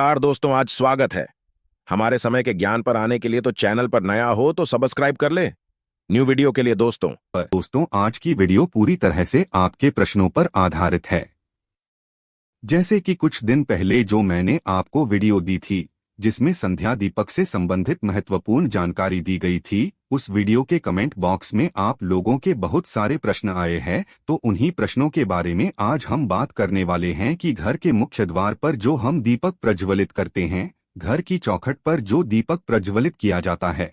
यार दोस्तों, आज स्वागत है। हमारे समय के ज्ञान पर आने के लिए तो चैनल पर नया हो तो सब्सक्राइब कर ले। न्यू वीडियो के लिए दोस्तों। आज की वीडियो पूरी तरह से आपके प्रश्नों पर आधारित है। जैसे कि कुछ दिन पहले जो मैंने आपको वीडियो दी थी जिसमें संध्या दीपक से संबंधित महत्वपूर्ण जानकारी दी गई थी, उस वीडियो के कमेंट बॉक्स में आप लोगों के बहुत सारे प्रश्न आए हैं। तो उन्हीं प्रश्नों के बारे में आज हम बात करने वाले हैं कि घर के मुख्य द्वार पर जो हम दीपक प्रज्वलित करते हैं, घर की चौखट पर जो दीपक प्रज्वलित किया जाता है,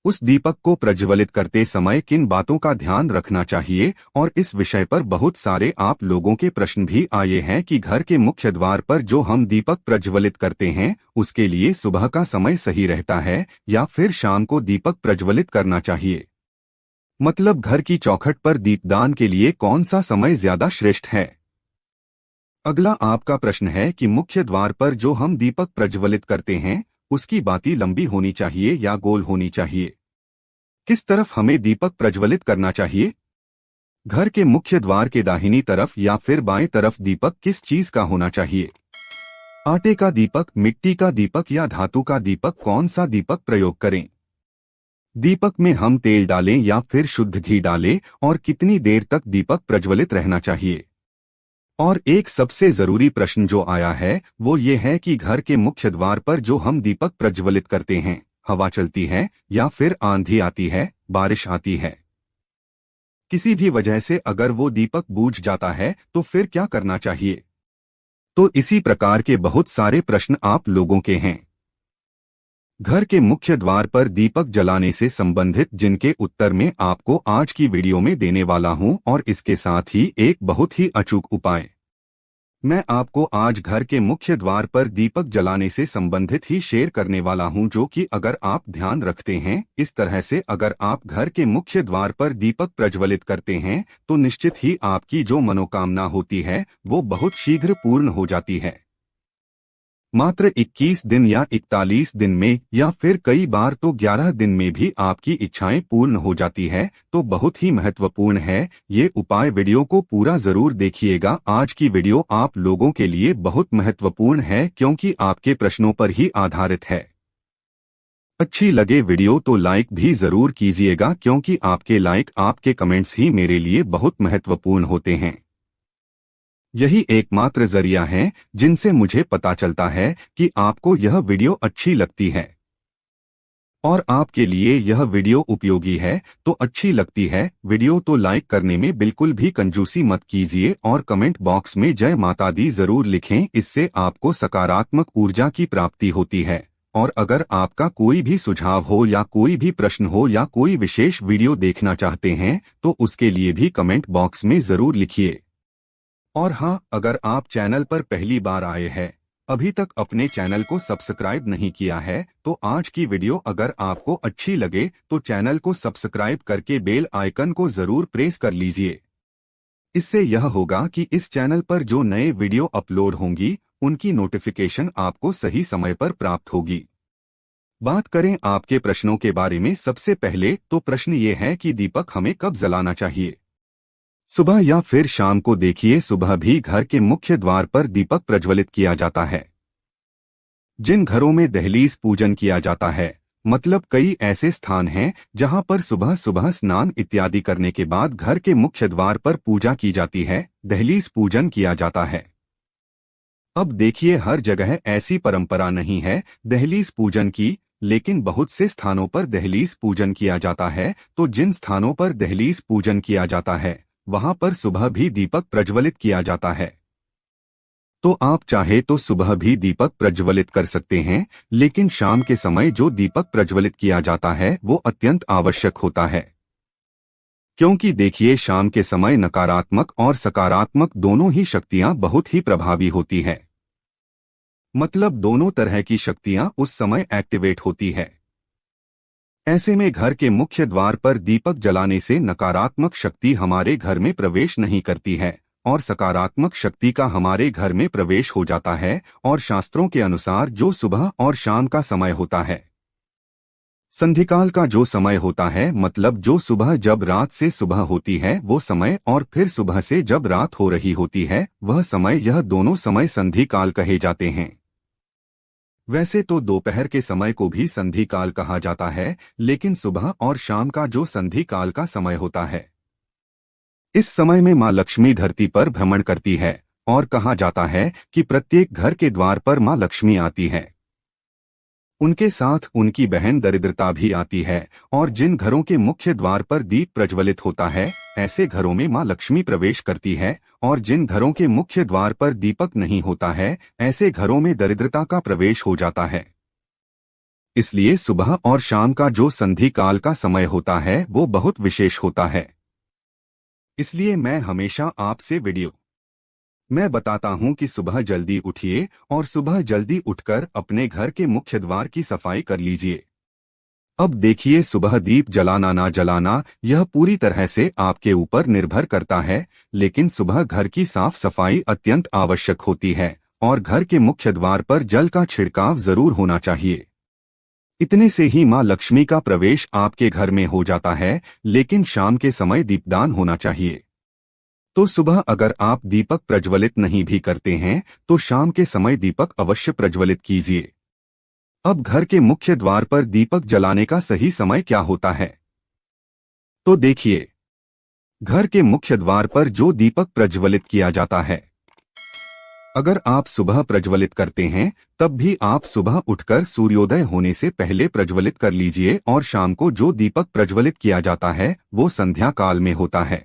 उस दीपक को प्रज्वलित करते समय किन बातों का ध्यान रखना चाहिए। और इस विषय पर बहुत सारे आप लोगों के प्रश्न भी आए हैं कि घर के मुख्य द्वार पर जो हम दीपक प्रज्वलित करते हैं उसके लिए सुबह का समय सही रहता है या फिर शाम को दीपक प्रज्वलित करना चाहिए। मतलब घर की चौखट पर दीपदान के लिए कौन सा समय ज्यादा श्रेष्ठ है। अगला आपका प्रश्न है कि मुख्य द्वार पर जो हम दीपक प्रज्वलित करते हैं उसकी बाती लंबी होनी चाहिए या गोल होनी चाहिए। किस तरफ हमें दीपक प्रज्वलित करना चाहिए? घर के मुख्य द्वार के दाहिनी तरफ या फिर बाएं तरफ दीपक किस चीज का होना चाहिए? आटे का दीपक, मिट्टी का दीपक या धातु का दीपक? कौन सा दीपक प्रयोग करें? दीपक में हम तेल डालें या फिर शुद्ध घी डालें और कितनी देर तक दीपक प्रज्वलित रहना चाहिए? और एक सबसे जरूरी प्रश्न जो आया है वो ये है कि घर के मुख्य द्वार पर जो हम दीपक प्रज्वलित करते हैं, हवा चलती है या फिर आंधी आती है, बारिश आती है, किसी भी वजह से अगर वो दीपक बुझ जाता है तो फिर क्या करना चाहिए? तो इसी प्रकार के बहुत सारे प्रश्न आप लोगों के हैं। घर के मुख्य द्वार पर दीपक जलाने से संबंधित जिनके उत्तर में आपको आज की वीडियो में देने वाला हूं, और इसके साथ ही एक बहुत ही अचूक उपाय मैं आपको आज घर के मुख्य द्वार पर दीपक जलाने से संबंधित ही शेयर करने वाला हूं, जो कि अगर आप ध्यान रखते हैं इस तरह से अगर आप घर के मुख्य द्वार पर दीपक प्रज्वलित करते हैं तो निश्चित ही आपकी जो मनोकामना होती है वो बहुत शीघ्र पूर्ण हो जाती है। मात्र 21 दिन या 41 दिन में या फिर कई बार तो 11 दिन में भी आपकी इच्छाएं पूर्ण हो जाती है। तो बहुत ही महत्वपूर्ण है ये उपाय। वीडियो को पूरा जरूर देखिएगा। आज की वीडियो आप लोगों के लिए बहुत महत्वपूर्ण है क्योंकि आपके प्रश्नों पर ही आधारित है। अच्छी लगे वीडियो तो लाइक भी जरूर कीजिएगा क्योंकि आपके लाइक, आपके कमेंट्स ही मेरे लिए बहुत महत्वपूर्ण होते हैं। यही एकमात्र जरिया है जिनसे मुझे पता चलता है कि आपको यह वीडियो अच्छी लगती है और आपके लिए यह वीडियो उपयोगी है। तो अच्छी लगती है वीडियो तो लाइक करने में बिल्कुल भी कंजूसी मत कीजिए और कमेंट बॉक्स में जय माता दी जरूर लिखें। इससे आपको सकारात्मक ऊर्जा की प्राप्ति होती है। और अगर आपका कोई भी सुझाव हो या कोई भी प्रश्न हो या कोई विशेष वीडियो देखना चाहते हैं तो उसके लिए भी कमेंट बॉक्स में जरूर लिखिए। और हाँ, अगर आप चैनल पर पहली बार आए हैं, अभी तक अपने चैनल को सब्सक्राइब नहीं किया है, तो आज की वीडियो अगर आपको अच्छी लगे तो चैनल को सब्सक्राइब करके बेल आइकन को जरूर प्रेस कर लीजिए। इससे यह होगा कि इस चैनल पर जो नए वीडियो अपलोड होंगी उनकी नोटिफिकेशन आपको सही समय पर प्राप्त होगी। बात करें आपके प्रश्नों के बारे में। सबसे पहले तो प्रश्न ये है कि दीपक हमें कब जलाना चाहिए, सुबह या फिर शाम को? देखिए, सुबह भी घर के मुख्य द्वार पर दीपक प्रज्वलित किया जाता है। जिन घरों में दहलीज पूजन किया जाता है, मतलब कई ऐसे स्थान हैं जहां पर सुबह सुबह स्नान इत्यादि करने के बाद घर के मुख्य द्वार पर पूजा की जाती है, दहलीज पूजन किया जाता है। अब देखिए, हर जगह ऐसी परंपरा नहीं है दहलीज पूजन की, लेकिन बहुत से स्थानों पर दहलीज पूजन किया जाता है। तो जिन स्थानों पर दहलीज पूजन किया जाता है वहां पर सुबह भी दीपक प्रज्वलित किया जाता है। तो आप चाहे तो सुबह भी दीपक प्रज्वलित कर सकते हैं, लेकिन शाम के समय जो दीपक प्रज्वलित किया जाता है वो अत्यंत आवश्यक होता है। क्योंकि देखिए, शाम के समय नकारात्मक और सकारात्मक दोनों ही शक्तियां बहुत ही प्रभावी होती है। मतलब दोनों तरह की शक्तियां उस समय एक्टिवेट होती है। ऐसे में घर के मुख्य द्वार पर दीपक जलाने से नकारात्मक शक्ति हमारे घर में प्रवेश नहीं करती है और सकारात्मक शक्ति का हमारे घर में प्रवेश हो जाता है। और शास्त्रों के अनुसार जो सुबह और शाम का समय होता है, संधिकाल का जो समय होता है, मतलब जो सुबह जब रात से सुबह होती है वो समय, और फिर सुबह से जब रात हो रही होती है वह समय, यह दोनों समय संधिकाल कहे जाते हैं। वैसे तो दोपहर के समय को भी संधि काल कहा जाता है, लेकिन सुबह और शाम का जो संधि काल का समय होता है, इस समय में मां लक्ष्मी धरती पर भ्रमण करती है और कहा जाता है कि प्रत्येक घर के द्वार पर मां लक्ष्मी आती है। उनके साथ उनकी बहन दरिद्रता भी आती है, और जिन घरों के मुख्य द्वार पर दीप प्रज्वलित होता है, ऐसे घरों में मां लक्ष्मी प्रवेश करती है, और जिन घरों के मुख्य द्वार पर दीपक नहीं होता है, ऐसे घरों में दरिद्रता का प्रवेश हो जाता है। इसलिए सुबह और शाम का जो संधि काल का समय होता है वो बहुत विशेष होता है। इसलिए मैं हमेशा आपसे मैं बताता हूं कि सुबह जल्दी उठिए और सुबह जल्दी उठकर अपने घर के मुख्य द्वार की सफाई कर लीजिए। अब देखिए, सुबह दीप जलाना ना जलाना यह पूरी तरह से आपके ऊपर निर्भर करता है, लेकिन सुबह घर की साफ सफाई अत्यंत आवश्यक होती है और घर के मुख्य द्वार पर जल का छिड़काव जरूर होना चाहिए। इतने से ही मां लक्ष्मी का प्रवेश आपके घर में हो जाता है, लेकिन शाम के समय दीपदान होना चाहिए। तो सुबह अगर आप दीपक प्रज्वलित नहीं भी करते हैं तो शाम के समय दीपक अवश्य प्रज्वलित कीजिए। अब घर के मुख्य द्वार पर दीपक जलाने का सही समय क्या होता है, तो देखिए, घर के मुख्य द्वार पर जो दीपक प्रज्वलित किया जाता है, अगर आप सुबह प्रज्वलित करते हैं तब भी आप सुबह उठकर सूर्योदय होने से पहले प्रज्वलित कर लीजिए, और शाम को जो दीपक प्रज्वलित किया जाता है वो संध्या काल में होता है।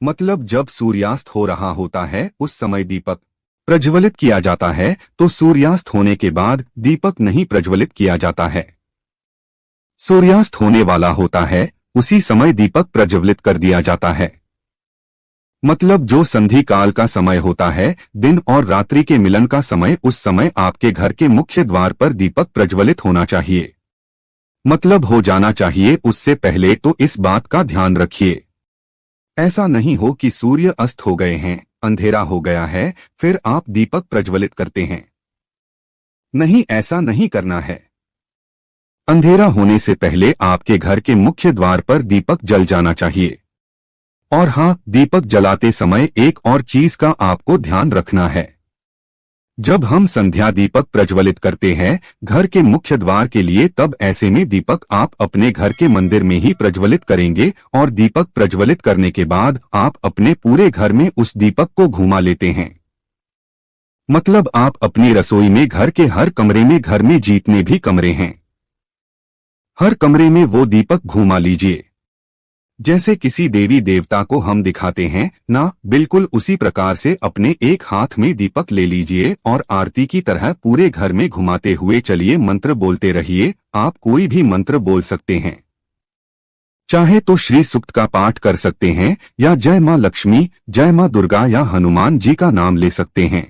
मतलब जब सूर्यास्त हो रहा होता है उस समय दीपक प्रज्वलित किया जाता है, तो सूर्यास्त होने के बाद दीपक नहीं प्रज्वलित किया जाता है। सूर्यास्त होने वाला होता है उसी समय दीपक प्रज्वलित कर दिया जाता है। मतलब जो संधि काल का समय होता है, दिन और रात्रि के मिलन का समय, उस समय आपके घर के मुख्य द्वार पर दीपक प्रज्वलित होना चाहिए। मतलब हो जाना चाहिए उससे पहले, तो इस बात का ध्यान रखिए। ऐसा नहीं हो कि सूर्य अस्त हो गए हैं, अंधेरा हो गया है, फिर आप दीपक प्रज्वलित करते हैं। नहीं, ऐसा नहीं करना है। अंधेरा होने से पहले आपके घर के मुख्य द्वार पर दीपक जल जाना चाहिए। और हाँ, दीपक जलाते समय एक और चीज का आपको ध्यान रखना है। जब हम संध्या दीपक प्रज्वलित करते हैं घर के मुख्य द्वार के लिए, तब ऐसे में दीपक आप अपने घर के मंदिर में ही प्रज्वलित करेंगे, और दीपक प्रज्वलित करने के बाद आप अपने पूरे घर में उस दीपक को घुमा लेते हैं। मतलब आप अपनी रसोई में, घर के हर कमरे में, घर में जितने भी कमरे हैं, हर कमरे में वो दीपक घुमा लीजिए। जैसे किसी देवी देवता को हम दिखाते हैं ना, बिल्कुल उसी प्रकार से अपने एक हाथ में दीपक ले लीजिए और आरती की तरह पूरे घर में घुमाते हुए चलिए। मंत्र बोलते रहिए। आप कोई भी मंत्र बोल सकते हैं, चाहे तो श्री सूक्त का पाठ कर सकते हैं, या जय मां लक्ष्मी, जय मां दुर्गा, या हनुमान जी का नाम ले सकते हैं।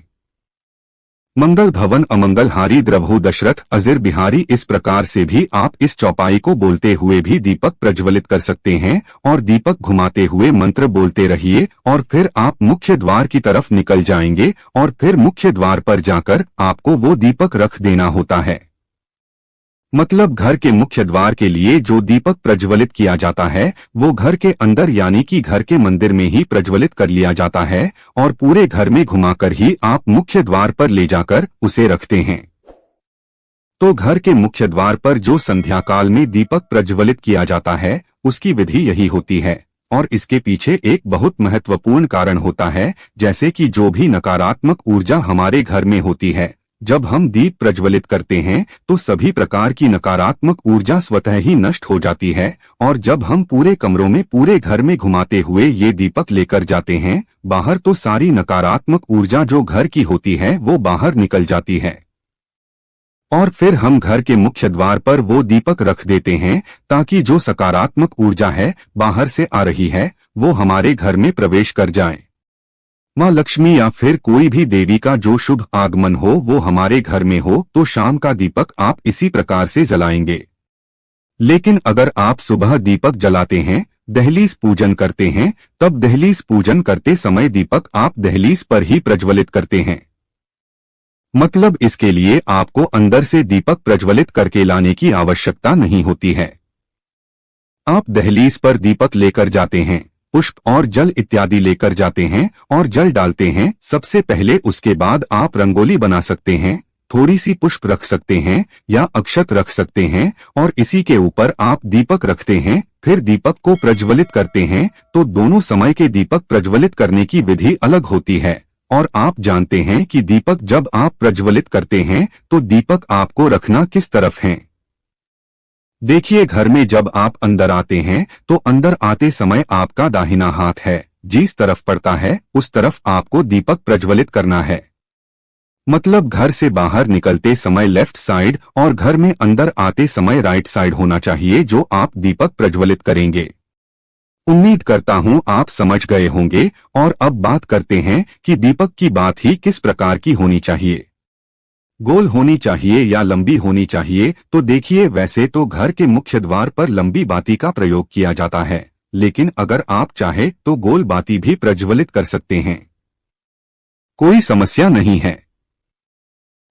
मंगल भवन अमंगल हारी द्रभु दशरथ अजिर बिहारी, इस प्रकार से भी आप इस चौपाई को बोलते हुए भी दीपक प्रज्वलित कर सकते हैं, और दीपक घुमाते हुए मंत्र बोलते रहिए, और फिर आप मुख्य द्वार की तरफ निकल जाएंगे, और फिर मुख्य द्वार पर जाकर आपको वो दीपक रख देना होता है। मतलब घर के मुख्य द्वार के लिए जो दीपक प्रज्वलित किया जाता है वो घर के अंदर यानी कि घर के मंदिर में ही प्रज्वलित कर लिया जाता है, और पूरे घर में घुमाकर ही आप मुख्य द्वार पर ले जाकर उसे रखते हैं। तो घर के मुख्य द्वार पर जो संध्या काल में दीपक प्रज्वलित किया जाता है उसकी विधि यही होती है, और इसके पीछे एक बहुत महत्वपूर्ण कारण होता है। जैसे कि जो भी नकारात्मक ऊर्जा हमारे घर में होती है, जब हम दीप प्रज्वलित करते हैं तो सभी प्रकार की नकारात्मक ऊर्जा स्वतः ही नष्ट हो जाती है, और जब हम पूरे कमरों में, पूरे घर में घुमाते हुए ये दीपक लेकर जाते हैं बाहर, तो सारी नकारात्मक ऊर्जा जो घर की होती है वो बाहर निकल जाती है। और फिर हम घर के मुख्य द्वार पर वो दीपक रख देते हैं, ताकि जो सकारात्मक ऊर्जा है बाहर से आ रही है वो हमारे घर में प्रवेश कर जाए। मां लक्ष्मी या फिर कोई भी देवी का जो शुभ आगमन हो वो हमारे घर में हो, तो शाम का दीपक आप इसी प्रकार से जलाएंगे। लेकिन अगर आप सुबह दीपक जलाते हैं, दहलीज पूजन करते हैं, तब दहलीज पूजन करते समय दीपक आप दहलीज पर ही प्रज्वलित करते हैं। मतलब इसके लिए आपको अंदर से दीपक प्रज्वलित करके लाने की आवश्यकता नहीं होती है। आप दहलीज पर दीपक लेकर जाते हैं, पुष्प और जल इत्यादि लेकर जाते हैं और जल डालते हैं सबसे पहले। उसके बाद आप रंगोली बना सकते हैं, थोड़ी सी पुष्प रख सकते हैं या अक्षत रख सकते हैं और इसी के ऊपर आप दीपक रखते हैं, फिर दीपक को प्रज्वलित करते हैं। तो दोनों समय के दीपक प्रज्वलित करने की विधि अलग होती है और आप जानते हैं कि दीपक जब आप प्रज्वलित करते हैं तो दीपक आपको रखना किस तरफ है। देखिए, घर में जब आप अंदर आते हैं तो अंदर आते समय आपका दाहिना हाथ है जिस तरफ पड़ता है उस तरफ आपको दीपक प्रज्वलित करना है। मतलब घर से बाहर निकलते समय लेफ्ट साइड और घर में अंदर आते समय राइट साइड होना चाहिए जो आप दीपक प्रज्वलित करेंगे। उम्मीद करता हूं आप समझ गए होंगे। और अब बात करते हैं कि दीपक की बात ही किस प्रकार की होनी चाहिए, गोल होनी चाहिए या लंबी होनी चाहिए। तो देखिए, वैसे तो घर के मुख्य द्वार पर लंबी बाती का प्रयोग किया जाता है, लेकिन अगर आप चाहे तो गोल बाती भी प्रज्वलित कर सकते हैं, कोई समस्या नहीं है।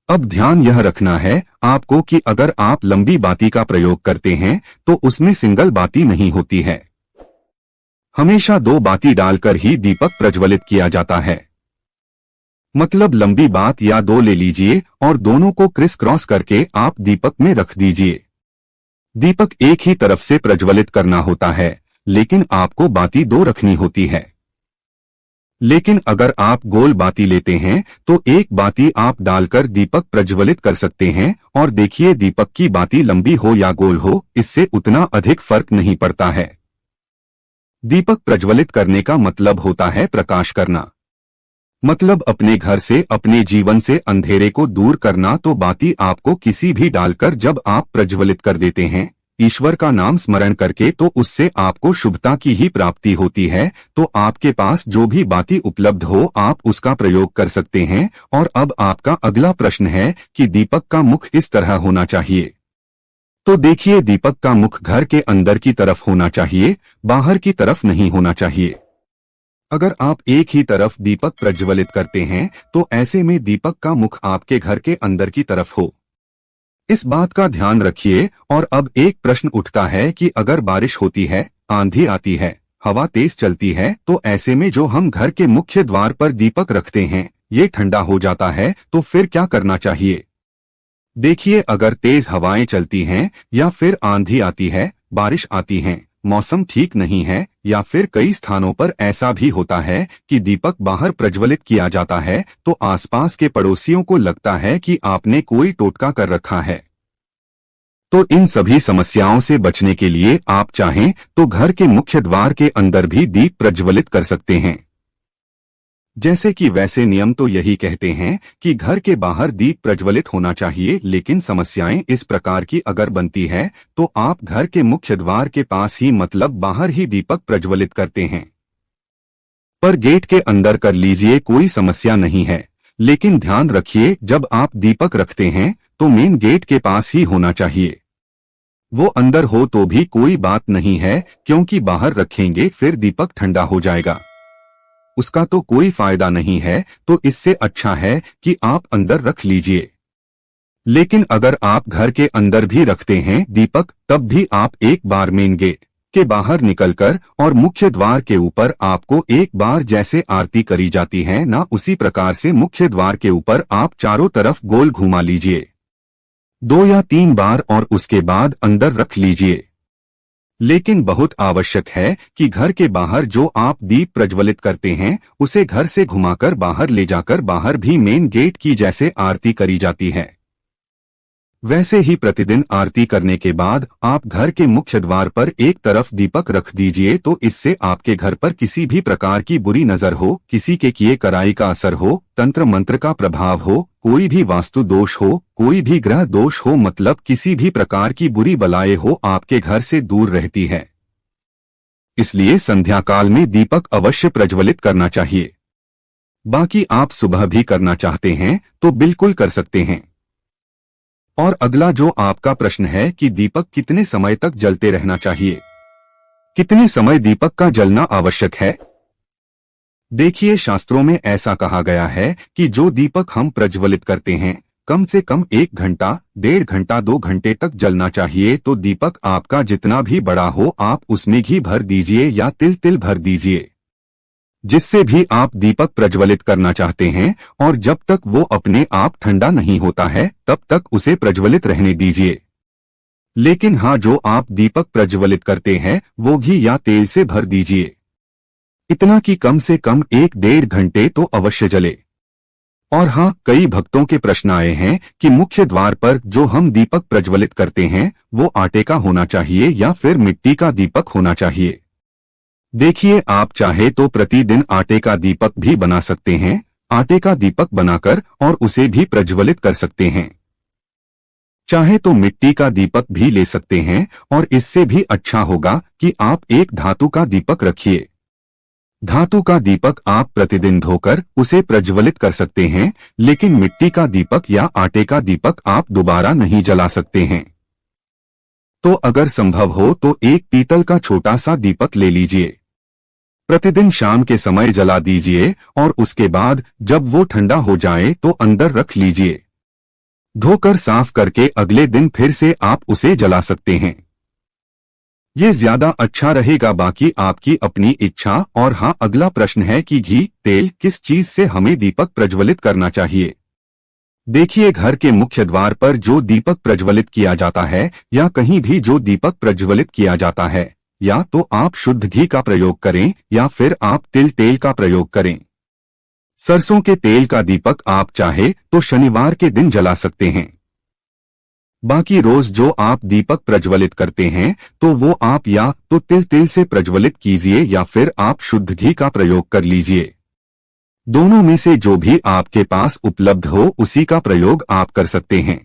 अब ध्यान यह रखना है आपको कि अगर आप लंबी बाती का प्रयोग करते हैं तो उसमें सिंगल बाती नहीं होती है, हमेशा 2 बाती डालकर ही दीपक प्रज्वलित किया जाता है। मतलब लंबी बात या 2 ले लीजिए और दोनों को क्रिस क्रॉस करके आप दीपक में रख दीजिए। दीपक एक ही तरफ से प्रज्वलित करना होता है, लेकिन आपको बाती 2 रखनी होती है। लेकिन अगर आप गोल बाती लेते हैं तो एक बाती आप डालकर दीपक प्रज्वलित कर सकते हैं और देखिए, दीपक की बाती लंबी हो या गोल हो, इससे उतना अधिक फर्क नहीं पड़ता है। दीपक प्रज्वलित करने का मतलब होता है प्रकाश करना, मतलब अपने घर से, अपने जीवन से अंधेरे को दूर करना। तो बाती आपको किसी भी डालकर जब आप प्रज्वलित कर देते हैं ईश्वर का नाम स्मरण करके, तो उससे आपको शुभता की ही प्राप्ति होती है। तो आपके पास जो भी बाती उपलब्ध हो आप उसका प्रयोग कर सकते हैं। और अब आपका अगला प्रश्न है कि दीपक का मुख इस तरह होना चाहिए। तो देखिए, दीपक का मुख घर के अंदर की तरफ होना चाहिए, बाहर की तरफ नहीं होना चाहिए। अगर आप एक ही तरफ दीपक प्रज्वलित करते हैं तो ऐसे में दीपक का मुख आपके घर के अंदर की तरफ हो, इस बात का ध्यान रखिए। और अब एक प्रश्न उठता है कि अगर बारिश होती है, आंधी आती है, हवा तेज चलती है, तो ऐसे में जो हम घर के मुख्य द्वार पर दीपक रखते हैं ये ठंडा हो जाता है, तो फिर क्या करना चाहिए। देखिए, अगर तेज हवाएं चलती हैं या फिर आंधी आती है, बारिश आती है, मौसम ठीक नहीं है या फिर कई स्थानों पर ऐसा भी होता है कि दीपक बाहर प्रज्वलित किया जाता है, तो आसपास के पड़ोसियों को लगता है कि आपने कोई टोटका कर रखा है। तो इन सभी समस्याओं से बचने के लिए आप चाहें तो घर के मुख्य द्वार के अंदर भी दीप प्रज्वलित कर सकते हैं। जैसे कि वैसे नियम तो यही कहते हैं कि घर के बाहर दीप प्रज्वलित होना चाहिए, लेकिन समस्याएं इस प्रकार की अगर बनती है तो आप घर के मुख्य द्वार के पास ही, मतलब बाहर ही दीपक प्रज्वलित करते हैं। पर गेट के अंदर कर लीजिए, कोई समस्या नहीं है। लेकिन ध्यान रखिए, जब आप दीपक रखते हैं तो मेन गेट के पास ही होना चाहिए। वो अंदर हो तो भी कोई बात नहीं है, क्योंकि बाहर रखेंगे फिर दीपक ठंडा हो जाएगा, उसका तो कोई फायदा नहीं है। तो इससे अच्छा है कि आप अंदर रख लीजिए। लेकिन अगर आप घर के अंदर भी रखते हैं दीपक, तब भी आप एक बार मेन गेट के बाहर निकलकर और मुख्य द्वार के ऊपर आपको एक बार जैसे आरती करी जाती है ना, उसी प्रकार से मुख्य द्वार के ऊपर आप चारों तरफ गोल घुमा लीजिए 2 या 3 बार और उसके बाद अंदर रख लीजिए। लेकिन बहुत आवश्यक है कि घर के बाहर जो आप दीप प्रज्वलित करते हैं उसे घर से घुमाकर बाहर ले जाकर बाहर भी मेन गेट की जैसे आरती करी जाती है, वैसे ही प्रतिदिन आरती करने के बाद आप घर के मुख्य द्वार पर एक तरफ दीपक रख दीजिए। तो इससे आपके घर पर किसी भी प्रकार की बुरी नजर हो, किसी के किए कराई का असर हो, तंत्र मंत्र का प्रभाव हो, कोई भी वास्तु दोष हो, कोई भी ग्रह दोष हो, मतलब किसी भी प्रकार की बुरी बलाएं हो, आपके घर से दूर रहती है। इसलिए संध्या काल में दीपक अवश्य प्रज्वलित करना चाहिए। बाकी आप सुबह भी करना चाहते हैं तो बिल्कुल कर सकते हैं। और अगला जो आपका प्रश्न है कि दीपक कितने समय तक जलते रहना चाहिए, कितने समय दीपक का जलना आवश्यक है। देखिए, शास्त्रों में ऐसा कहा गया है कि जो दीपक हम प्रज्वलित करते हैं कम से कम 1 घंटा, 1.5 घंटा, 2 घंटे तक जलना चाहिए। तो दीपक आपका जितना भी बड़ा हो आप उसमें घी भर दीजिए या तिल तिल भर दीजिए। जिससे भी आप दीपक प्रज्वलित करना चाहते हैं, और जब तक वो अपने आप ठंडा नहीं होता है तब तक उसे प्रज्वलित रहने दीजिए। लेकिन हाँ, जो आप दीपक प्रज्वलित करते हैं वो घी या तेल से भर दीजिए, इतना कि कम से कम 1-1.5 घंटे तो अवश्य जले। और हाँ, कई भक्तों के प्रश्न आए हैं कि मुख्य द्वार पर जो हम दीपक प्रज्वलित करते हैं वो आटे का होना चाहिए या फिर मिट्टी का दीपक होना चाहिए। देखिए, आप चाहे तो प्रतिदिन आटे का दीपक भी बना सकते हैं, आटे का दीपक बनाकर और उसे भी प्रज्वलित कर सकते हैं। चाहे तो मिट्टी का दीपक भी ले सकते हैं, और इससे भी अच्छा होगा कि आप एक धातु का दीपक रखिए। धातु का दीपक आप प्रतिदिन धोकर उसे प्रज्वलित कर सकते हैं, लेकिन मिट्टी का दीपक या आटे का दीपक आप दोबारा नहीं जला सकते हैं। तो अगर संभव हो तो एक पीतल का छोटा सा दीपक ले लीजिए, प्रतिदिन शाम के समय जला दीजिए, और उसके बाद जब वो ठंडा हो जाए तो अंदर रख लीजिए। धोकर साफ करके अगले दिन फिर से आप उसे जला सकते हैं। ये ज्यादा अच्छा रहेगा, बाकी आपकी अपनी इच्छा। और हाँ, अगला प्रश्न है कि घी तेल किस चीज से हमें दीपक प्रज्वलित करना चाहिए। देखिए, घर के मुख्य द्वार पर जो दीपक प्रज्वलित किया जाता है या कहीं भी जो दीपक प्रज्वलित किया जाता है, या तो आप शुद्ध घी का प्रयोग करें या फिर आप तिल तेल का प्रयोग करें। सरसों के तेल का दीपक आप चाहे तो शनिवार के दिन जला सकते हैं। बाकी रोज जो आप दीपक प्रज्वलित करते हैं तो वो आप या तो तिल तेल से प्रज्वलित कीजिए या फिर आप शुद्ध घी का प्रयोग कर लीजिए। दोनों में से जो भी आपके पास उपलब्ध हो उसी का प्रयोग आप कर सकते हैं।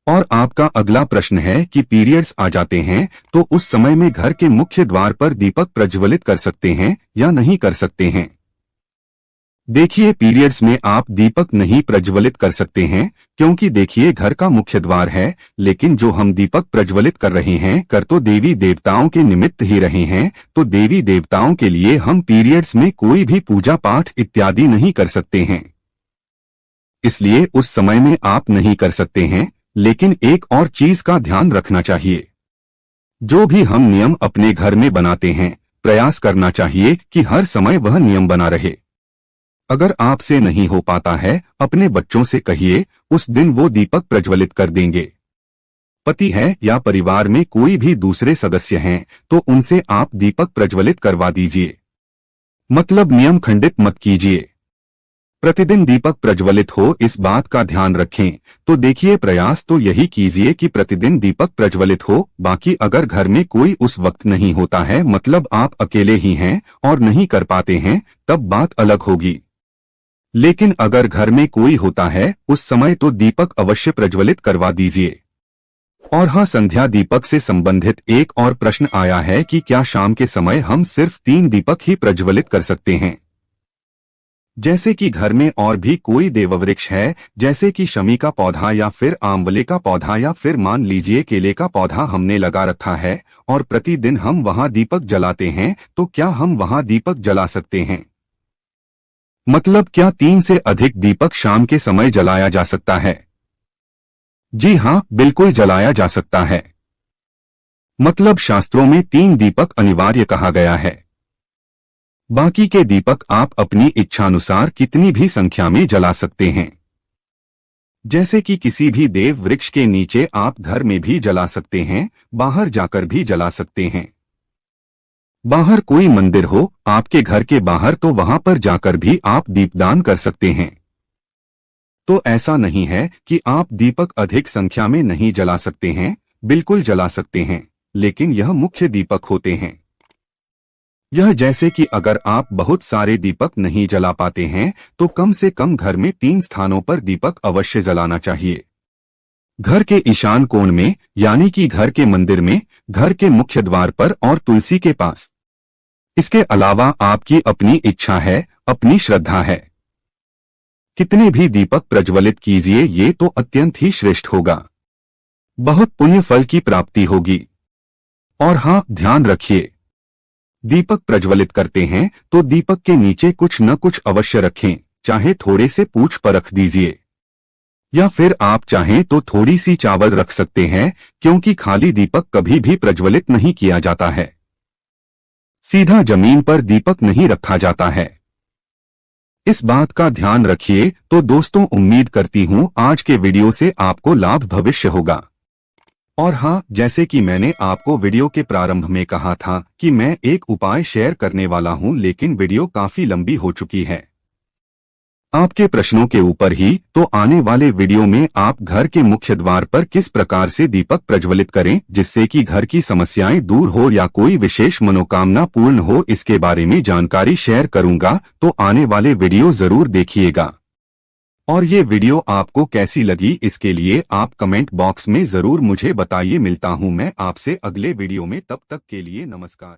और आपका अगला प्रश्न है कि पीरियड्स आ जाते हैं तो उस समय में घर के मुख्य द्वार पर दीपक प्रज्वलित कर सकते हैं या नहीं कर सकते हैं। देखिए, पीरियड्स में आप दीपक नहीं प्रज्वलित कर सकते हैं, क्योंकि देखिए, घर का मुख्य द्वार है, लेकिन जो हम दीपक प्रज्वलित कर रहे हैं कर तो देवी देवताओं के निमित्त ही रहे हैं। तो देवी देवताओं के लिए हम पीरियड्स में कोई भी पूजा पाठ इत्यादि नहीं कर सकते हैं, इसलिए उस समय में आप नहीं कर सकते हैं। लेकिन एक और चीज का ध्यान रखना चाहिए, जो भी हम नियम अपने घर में बनाते हैं प्रयास करना चाहिए कि हर समय वह नियम बना रहे। अगर आपसे नहीं हो पाता है, अपने बच्चों से कहिए, उस दिन वो दीपक प्रज्वलित कर देंगे। पति है या परिवार में कोई भी दूसरे सदस्य हैं तो उनसे आप दीपक प्रज्वलित करवा दीजिए, मतलब नियम खंडित मत कीजिए। प्रतिदिन दीपक प्रज्वलित हो, इस बात का ध्यान रखें। तो देखिए, प्रयास तो यही कीजिए कि प्रतिदिन दीपक प्रज्वलित हो। बाकी अगर घर में कोई उस वक्त नहीं होता है, मतलब आप अकेले ही हैं और नहीं कर पाते हैं, तब बात अलग होगी। लेकिन अगर घर में कोई होता है उस समय तो दीपक अवश्य प्रज्वलित करवा दीजिए। और हाँ, संध्या दीपक से संबंधित एक और प्रश्न आया है कि क्या शाम के समय हम सिर्फ 3 दीपक ही प्रज्वलित कर सकते हैं। जैसे कि घर में और भी कोई देववृक्ष है, जैसे कि शमी का पौधा या फिर आंवले का पौधा या फिर मान लीजिए केले का पौधा हमने लगा रखा है और प्रतिदिन हम वहां दीपक जलाते हैं, तो क्या हम वहां दीपक जला सकते हैं? मतलब क्या 3 से अधिक दीपक शाम के समय जलाया जा सकता है? जी हाँ, बिल्कुल जलाया जा सकता है। मतलब शास्त्रों में 3 दीपक अनिवार्य कहा गया है। बाकी के दीपक आप अपनी इच्छानुसार कितनी भी संख्या में जला सकते हैं। जैसे कि किसी भी देव वृक्ष के नीचे आप घर में भी जला सकते हैं, बाहर जाकर भी जला सकते हैं। बाहर कोई मंदिर हो आपके घर के बाहर तो वहां पर जाकर भी आप दीपदान कर सकते हैं। तो ऐसा नहीं है कि आप दीपक अधिक संख्या में नहीं जला सकते हैं, बिल्कुल जला सकते हैं, लेकिन यह मुख्य दीपक होते हैं। यह जैसे कि अगर आप बहुत सारे दीपक नहीं जला पाते हैं तो कम से कम घर में 3 स्थानों पर दीपक अवश्य जलाना चाहिए। घर के ईशान कोण में, यानी कि घर के मंदिर में, घर के मुख्य द्वार पर और तुलसी के पास। इसके अलावा आपकी अपनी इच्छा है, अपनी श्रद्धा है। कितने भी दीपक प्रज्वलित कीजिए, ये तो अत्यंत ही श्रेष्ठ होगा, बहुत पुण्य फल की प्राप्ति होगी। और हाँ, ध्यान रखिए, दीपक प्रज्वलित करते हैं तो दीपक के नीचे कुछ न कुछ अवश्य रखें, चाहे थोड़े से पूछ पर रख दीजिए या फिर आप चाहें तो थोड़ी सी चावल रख सकते हैं, क्योंकि खाली दीपक कभी भी प्रज्वलित नहीं किया जाता है। सीधा जमीन पर दीपक नहीं रखा जाता है। इस बात का ध्यान रखिए। तो दोस्तों, उम्मीद करती हूँ आज के वीडियो से आपको लाभ भविष्य होगा। और हाँ, जैसे कि मैंने आपको वीडियो के प्रारंभ में कहा था कि मैं एक उपाय शेयर करने वाला हूँ, लेकिन वीडियो काफी लंबी हो चुकी है। आपके प्रश्नों के ऊपर ही तो आने वाले वीडियो में आप घर के मुख्य द्वार पर किस प्रकार से दीपक प्रज्वलित करें जिससे कि घर की समस्याएं दूर हो या कोई विशेष मनोकामना पूर्ण हो, इसके बारे में जानकारी शेयर करूंगा। तो आने वाले वीडियो जरूर देखिएगा। और ये वीडियो आपको कैसी लगी इसके लिए आप कमेंट बॉक्स में जरूर मुझे बताइए। मिलता हूं मैं आपसे अगले वीडियो में, तब तक के लिए नमस्कार।